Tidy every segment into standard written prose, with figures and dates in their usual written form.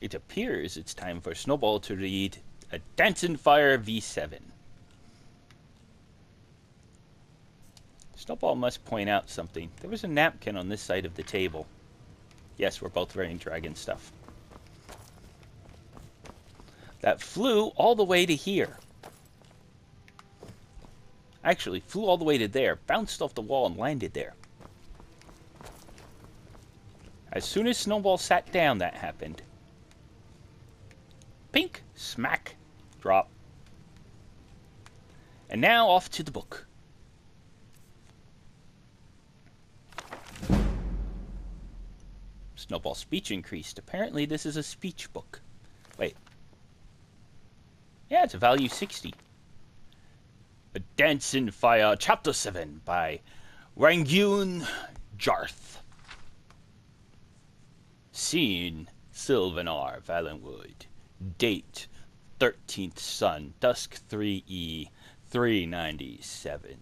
It appears it's time for Snowball to read A Dancing Fire V7. Snowball must point out something. There was a napkin on this side of the table. Yes, we're both wearing dragon stuff. That flew all the way to here. Actually, flew all the way to there, bounced off the wall and landed there. As soon as Snowball sat down, that happened. Pink, smack, drop. And now off to the book. Snowball's speech increased. Apparently this is a speech book. Wait. Yeah, it's a value 60. A Dancing Fire, Chapter 7 by Rangoon Jarth. Scene, Sylvanar, Valenwood. Date, 13th Sun, Dusk 3E, 397.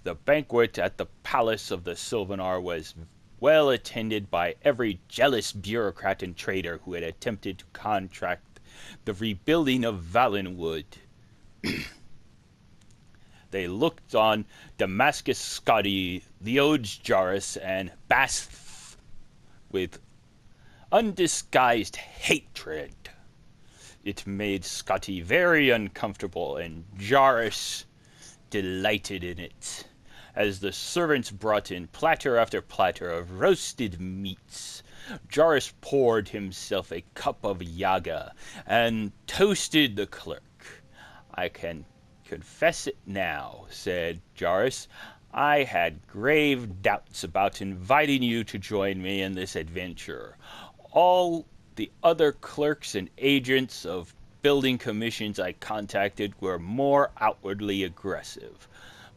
The banquet at the Palace of the Sylvanar was well attended by every jealous bureaucrat and trader who had attempted to contract the rebuilding of Valenwood. They looked on Damascus Scotty, Leoge Jarus, and Basth with undisguised hatred. It made Scotty very uncomfortable, and Jarus delighted in it, as the servants brought in platter after platter of roasted meats. Jarus poured himself a cup of yaga and toasted the clerk. "I can confess it now," said Jarus. "I had grave doubts about inviting you to join me in this adventure. All the other clerks and agents of building commissions I contacted were more outwardly aggressive,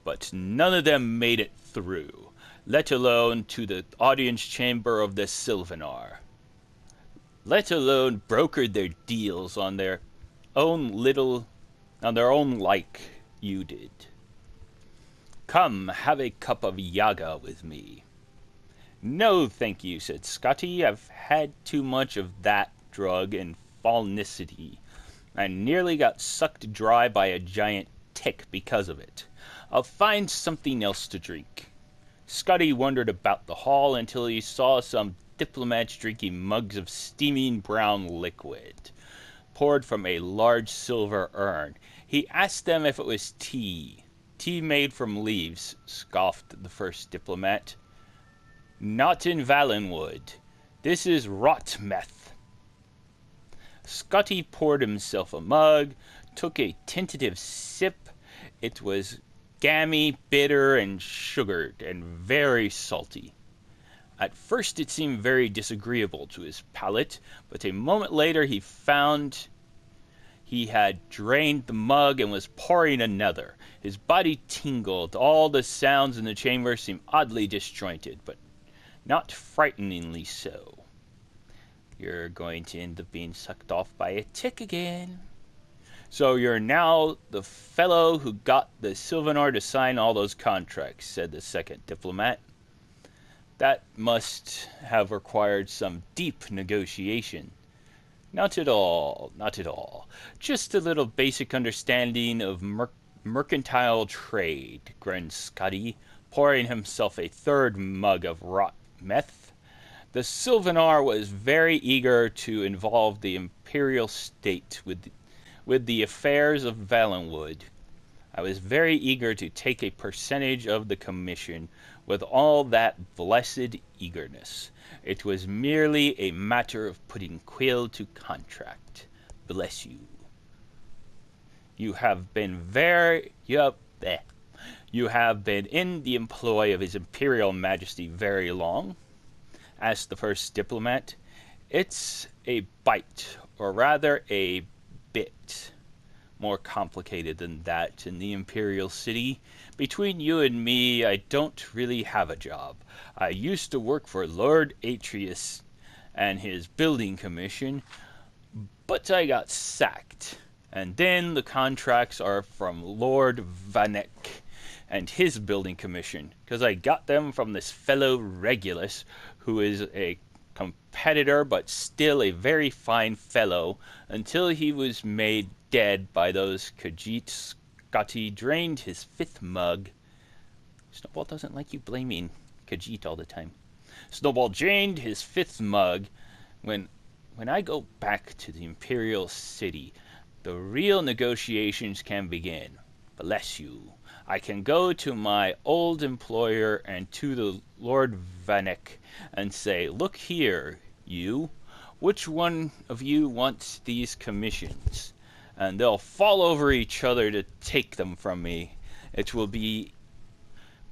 but none of them made it through, let alone to the audience chamber of the Sylvanar. Let alone brokered their deals on their own like you did. Come, have a cup of yaga with me." "No, thank you," said Scotty. "I've had too much of that drug and falnicity. I nearly got sucked dry by a giant tick because of it. I'll find something else to drink." Scotty wandered about the hall until he saw some diplomats drinking mugs of steaming brown liquid, poured from a large silver urn. He asked them if it was tea. "Tea made from leaves," scoffed the first diplomat. "Not in Valenwood. This is rot meth." Scotty poured himself a mug, took a tentative sip. It was gammy, bitter, and sugared, and very salty. At first it seemed very disagreeable to his palate, but a moment later he found he had drained the mug and was pouring another. His body tingled. All the sounds in the chamber seemed oddly disjointed, but not frighteningly so. "You're going to end up being sucked off by a tick again. So you're now the fellow who got the Sylvanar to sign all those contracts," said the second diplomat. "That must have required some deep negotiation." Not at all. Just a little basic understanding of mercantile trade," grinned Scotty, pouring himself a third mug of rot meth. "The Sylvanar was very eager to involve the imperial state with the affairs of Valenwood. I was very eager to take a percentage of the commission with all that blessed eagerness. It was merely a matter of putting quill to contract. Bless you." You have been in the employ of His Imperial Majesty very long?" asked the first diplomat. "It's a bite, or rather a bit more complicated than that in the Imperial City. Between you and me, I don't really have a job. I used to work for Lord Atreus and his building commission, but I got sacked. And then the contracts are from Lord Vanek and his building commission, because I got them from this fellow Regulus, who is a competitor, but still a very fine fellow, until he was made dead by those Khajiit. Scotty drained his 5th mug. Snowball doesn't like you blaming Khajiit all the time. Snowball drained his 5th mug. When I go back to the Imperial City, the real negotiations can begin. Bless you. I can go to my old employer and to the Lord Vanek and say, look here, you, which one of you wants these commissions? And they'll fall over each other to take them from me. It will be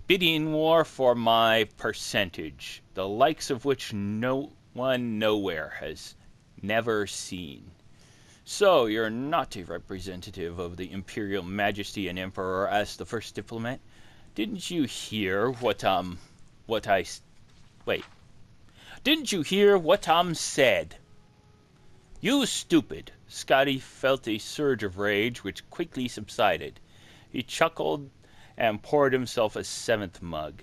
bidding war for my percentage, the likes of which no one nowhere has never seen. So, you're not a representative of the Imperial Majesty and Emperor, asked the first diplomat. Didn't you hear what said? You stupid. Scotty felt a surge of rage which quickly subsided. He chuckled and poured himself a 7th mug.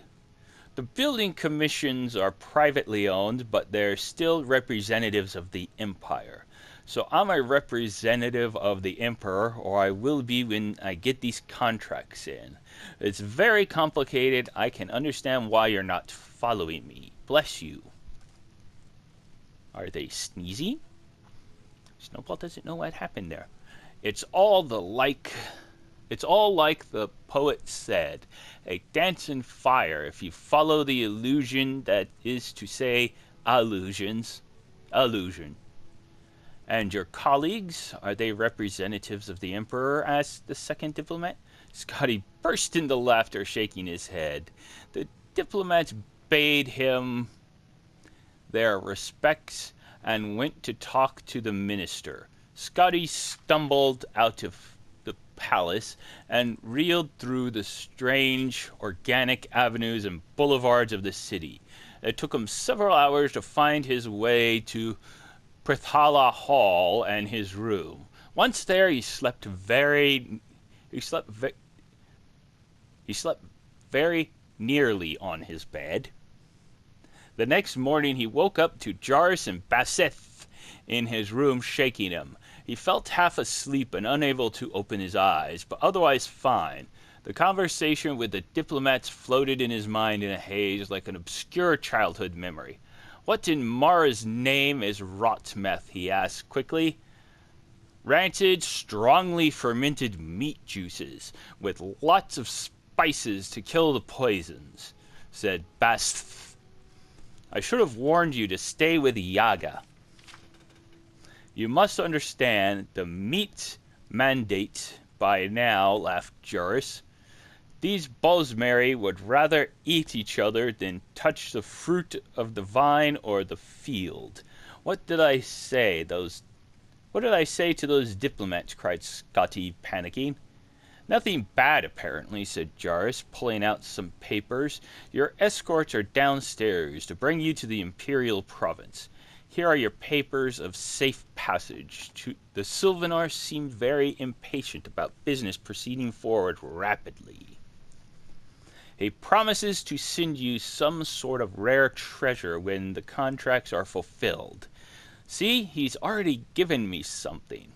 The building commissions are privately owned, but they're still representatives of the Empire. So I'm a representative of the Emperor, or I will be when I get these contracts in. It's very complicated. I can understand why you're not following me. Bless you. Are they sneezy? Snowball doesn't know what happened there. It's all like the poet said, a dance in fire if you follow the illusion, that is to say, illusion. And your colleagues, are they representatives of the Emperor? Asked the second diplomat. Scotty burst into laughter, shaking his head. The diplomats bade him their respects and went to talk to the minister. Scotty stumbled out of the palace and reeled through the strange, organic avenues and boulevards of the city. It took him several hours to find his way to Prithala Hall and his room. Once there, he slept very nearly on his bed. The next morning, he woke up to Jarvis and Baseth in his room shaking him. He felt half asleep and unable to open his eyes, but otherwise fine. The conversation with the diplomats floated in his mind in a haze like an obscure childhood memory. What in Mara's name is rot meth? He asked quickly. Rancid, strongly fermented meat juices with lots of spices to kill the poisons, said Basth. I should have warned you to stay with Yaga. You must understand the meat mandate by now, laughed Joris. These Bosmeri would rather eat each other than touch the fruit of the vine or the field. What did I say to those diplomats? Cried Scotty, panicking. Nothing bad, apparently, said Jarvis, pulling out some papers. Your escorts are downstairs to bring you to the Imperial Province. Here are your papers of safe passage. The Sylvanars seemed very impatient about business proceeding forward rapidly. He promises to send you some sort of rare treasure when the contracts are fulfilled. See, he's already given me something.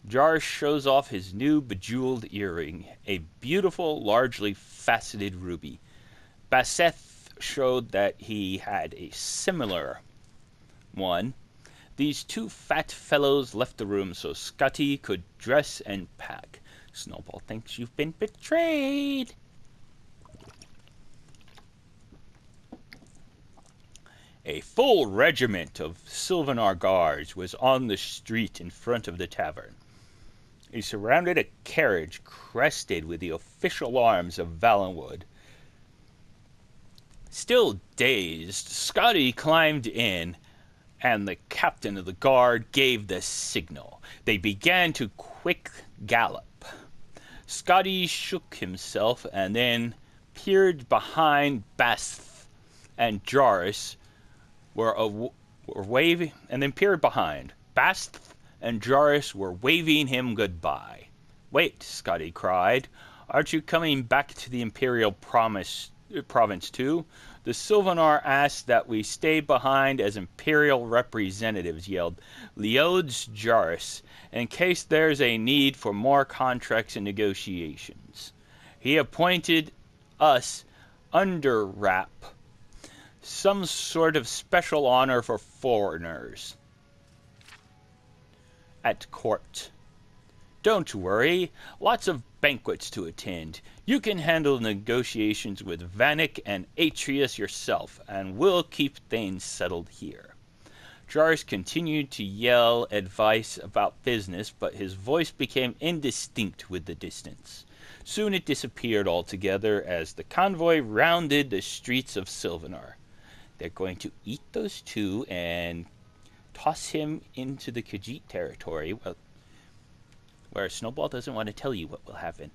Jar shows off his new bejeweled earring, a beautiful, largely faceted ruby. Baseth showed that he had a similar one. These two fat fellows left the room so Scotty could dress and pack. Snowball thinks you've been betrayed. A full regiment of Sylvanar guards was on the street in front of the tavern. He surrounded a carriage crested with the official arms of Valenwood. Still dazed, Scotty climbed in, and the captain of the guard gave the signal. They began to quick gallop. Scotty shook himself and then peered behind Basth and Jarvis were waving, and then peered behind. Basth and Jarvis were waving him goodbye. Wait, Scotty cried. Aren't you coming back to the Imperial Province too? The Sylvanar asked that we stay behind as Imperial representatives, yelled Leodes Jarus, in case there's a need for more contracts and negotiations. He appointed us under wrap, some sort of special honor for foreigners at court. Don't worry, lots of banquets to attend. You can handle negotiations with Vanek and Atreus yourself, and we'll keep things settled here. Jarus continued to yell advice about business, but his voice became indistinct with the distance. Soon it disappeared altogether as the convoy rounded the streets of Sylvanar. They're going to eat those two and toss him into the Khajiit territory, where Snowball doesn't want to tell you what will happen.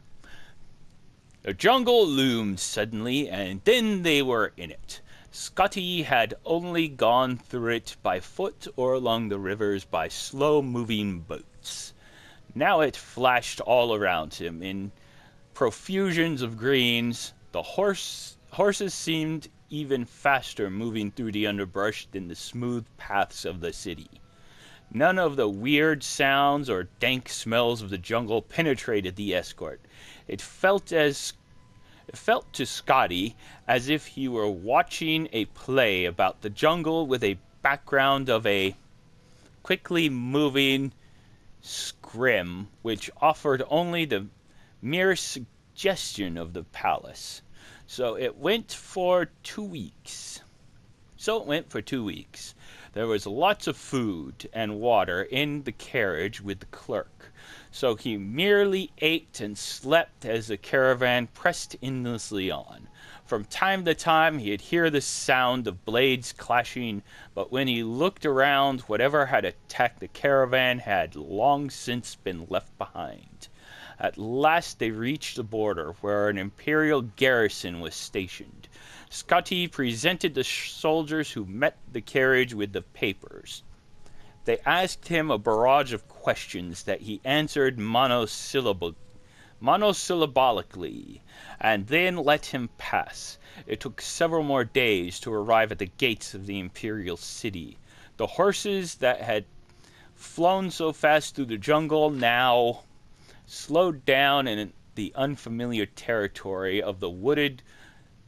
The jungle loomed suddenly, and then they were in it. Scotty had only gone through it by foot or along the rivers by slow-moving boats. Now it flashed all around him in profusions of greens. The horses seemed even faster moving through the underbrush than the smooth paths of the city. None of the weird sounds or dank smells of the jungle penetrated the escort. It felt to Scotty as if he were watching a play about the jungle with a background of a quickly moving scrim which offered only the mere suggestion of the palace. So it went for 2 weeks. There was lots of food and water in the carriage with the clerk, so he merely ate and slept as the caravan pressed endlessly on. From time to time he'd hear the sound of blades clashing, but when he looked around, whatever had attacked the caravan had long since been left behind. At last they reached the border, where an imperial garrison was stationed. Scotty presented the soldiers who met the carriage with the papers. They asked him a barrage of questions that he answered monosyllabically, and then let him pass. It took several more days to arrive at the gates of the imperial city. The horses that had flown so fast through the jungle now slowed down in the unfamiliar territory of the wooded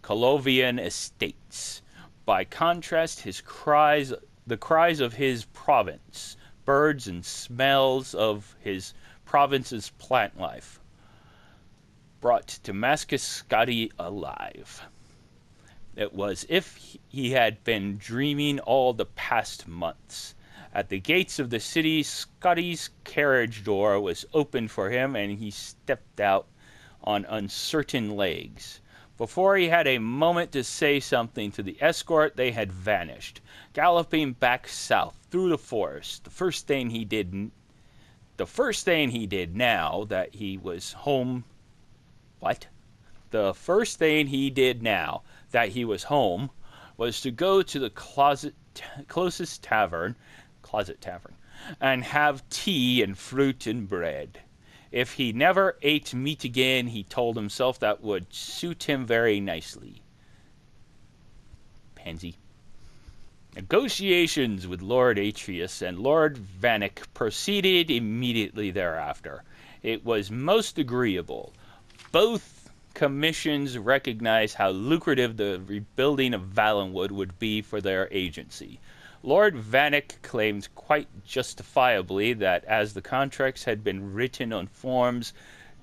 Colovian estates. By contrast, the cries of his province, birds and smells of his province's plant life, brought Damascus Scotty alive. It was as if he had been dreaming all the past months. At the gates of the city, Scotty's carriage door was opened for him, and he stepped out on uncertain legs. Before he had a moment to say something to the escort, they had vanished, galloping back south through the forest. The first thing he did now that he was home was to go to the closest closet tavern and have tea and fruit and bread. If he never ate meat again, he told himself that would suit him very nicely. Pansy. Negotiations with Lord Atreus and Lord Vanek proceeded immediately thereafter. It was most agreeable. Both commissions recognized how lucrative the rebuilding of Valenwood would be for their agency. Lord Vanek claimed quite justifiably that as the contracts had been written on forms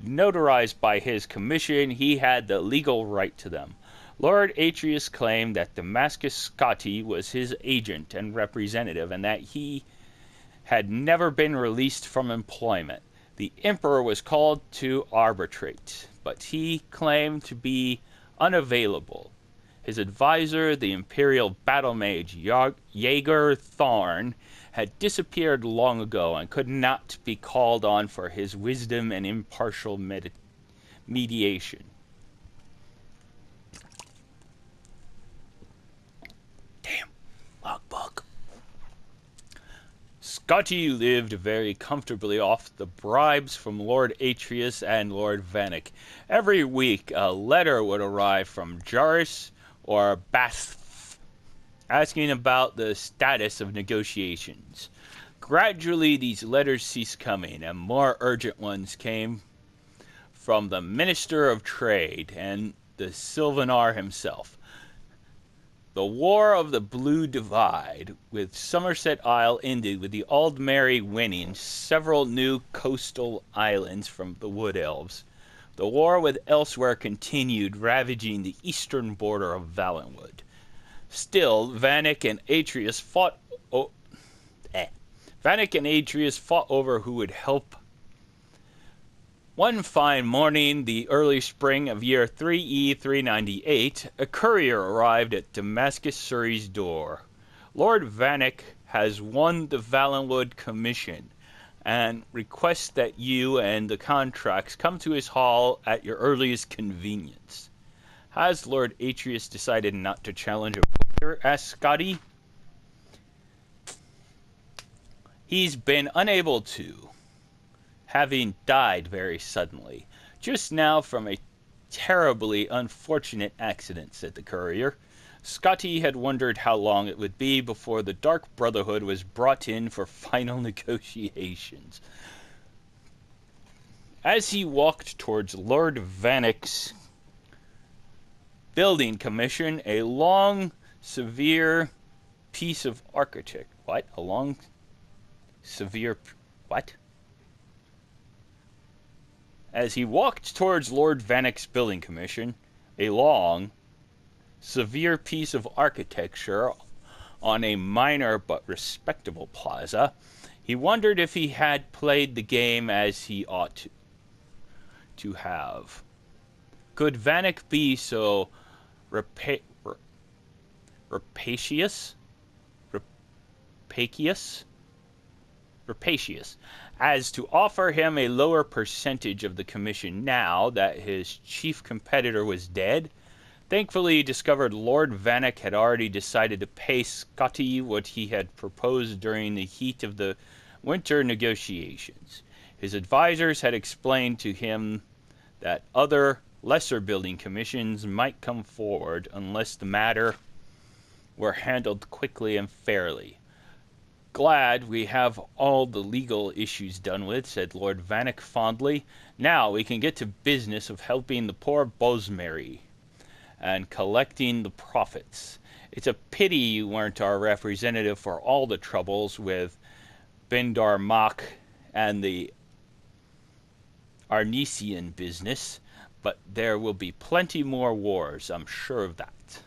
notarized by his commission, he had the legal right to them. Lord Atreus claimed that Damascus Scotty was his agent and representative, and that he had never been released from employment. The Emperor was called to arbitrate, but he claimed to be unavailable. His advisor, the Imperial battle mage Jaeger Thorn, had disappeared long ago and could not be called on for his wisdom and impartial mediation. Damn, logbook. Scotty lived very comfortably off the bribes from Lord Atreus and Lord Vanek. Every week a letter would arrive from Jarus or Bath, asking about the status of negotiations. Gradually, these letters ceased coming, and more urgent ones came from the Minister of Trade and the Sylvanar himself. The War of the Blue Divide with Somerset Isle ended with the Old Mary winning several new coastal islands from the Wood Elves. The war with Elsewhere continued, ravaging the eastern border of Valenwood. Still, Vanek and Atreus fought over who would help. One fine morning, the early spring of year 3E 398, a courier arrived at Damascus Surrey's door. Lord Vanek has won the Valenwood Commission and requests that you and the contracts come to his hall at your earliest convenience. Has Lord Atreus decided not to challenge a player? Asked Scotty. He's been unable to, having died very suddenly, just now from a terribly unfortunate accident, said the courier. Scotty had wondered how long it would be before the Dark Brotherhood was brought in for final negotiations. As he walked towards Lord Vanek's building commission, a long, severe piece of architect. What? A long, severe... What? As he walked towards Lord Vanek's building commission, a long, severe piece of architecture on a minor but respectable plaza, he wondered if he had played the game as he ought to have. Could Vanek be so rapacious as to offer him a lower percentage of the commission now that his chief competitor was dead? Thankfully, he discovered Lord Vanek had already decided to pay Scotty what he had proposed during the heat of the winter negotiations. His advisors had explained to him that other, lesser building commissions might come forward unless the matter were handled quickly and fairly. Glad we have all the legal issues done with, said Lord Vanek fondly. Now we can get to business of helping the poor Bosmeri and collecting the profits. It's a pity you weren't our representative for all the troubles with Bendar Mach and the Arnesian business, but there will be plenty more wars, I'm sure of that.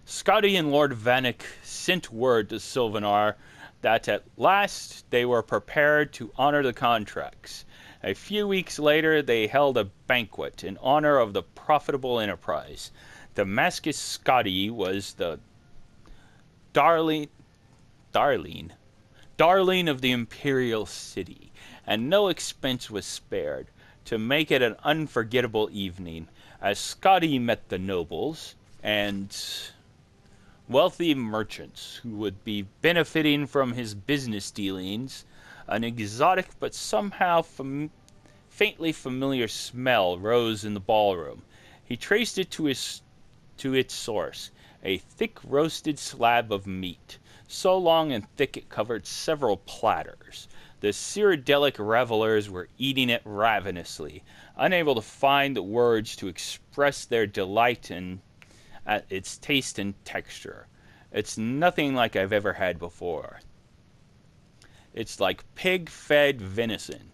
Scotty and Lord Vanek sent word to Sylvanar that at last they were prepared to honor the contracts. A few weeks later they held a banquet in honor of the profitable enterprise. Damascus Scotty was the darling of the imperial city, and no expense was spared to make it an unforgettable evening, as Scotty met the nobles and wealthy merchants who would be benefiting from his business dealings. An exotic but somehow faintly familiar smell rose in the ballroom. He traced it to its source, a thick roasted slab of meat, so long and thick it covered several platters. The Cyrodiilic revelers were eating it ravenously, unable to find the words to express their delight at its taste and texture. It's nothing like I've ever had before. It's like pig-fed venison.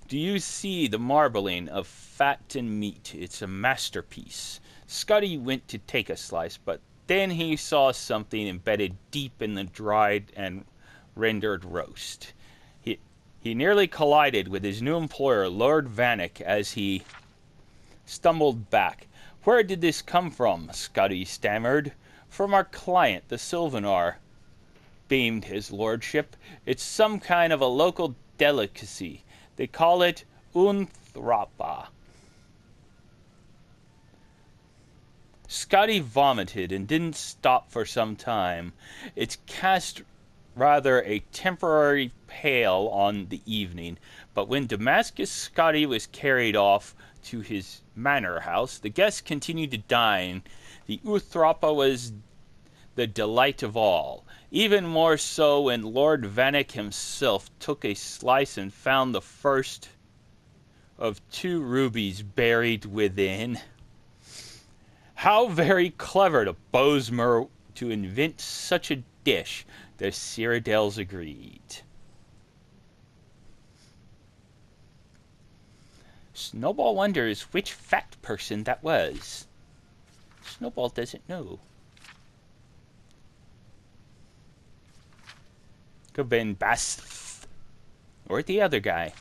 Do you see the marbling of fat and meat? It's a masterpiece. Scotty went to take a slice, but then he saw something embedded deep in the dried and rendered roast. He nearly collided with his new employer, Lord Vanek, as he stumbled back. Where did this come from? Scotty stammered. From our client, the Sylvanar, beamed his lordship. It's some kind of a local delicacy. They call it unthrapa. Scotty vomited and didn't stop for some time. It cast rather a temporary pale on the evening, but when Damascus Scotty was carried off to his manor house, the guests continued to dine The Uthropa was the delight of all, even more so when Lord Vanek himself took a slice and found the first of 2 rubies buried within. How very clever to Bosmer to invent such a dish, the Cyrodiils agreed. Snowball wonders which fat person that was. Snowball doesn't know. Could have been Bass or the other guy.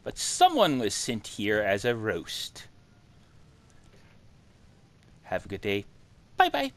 But someone was sent here as a roast. Have a good day. Bye-bye.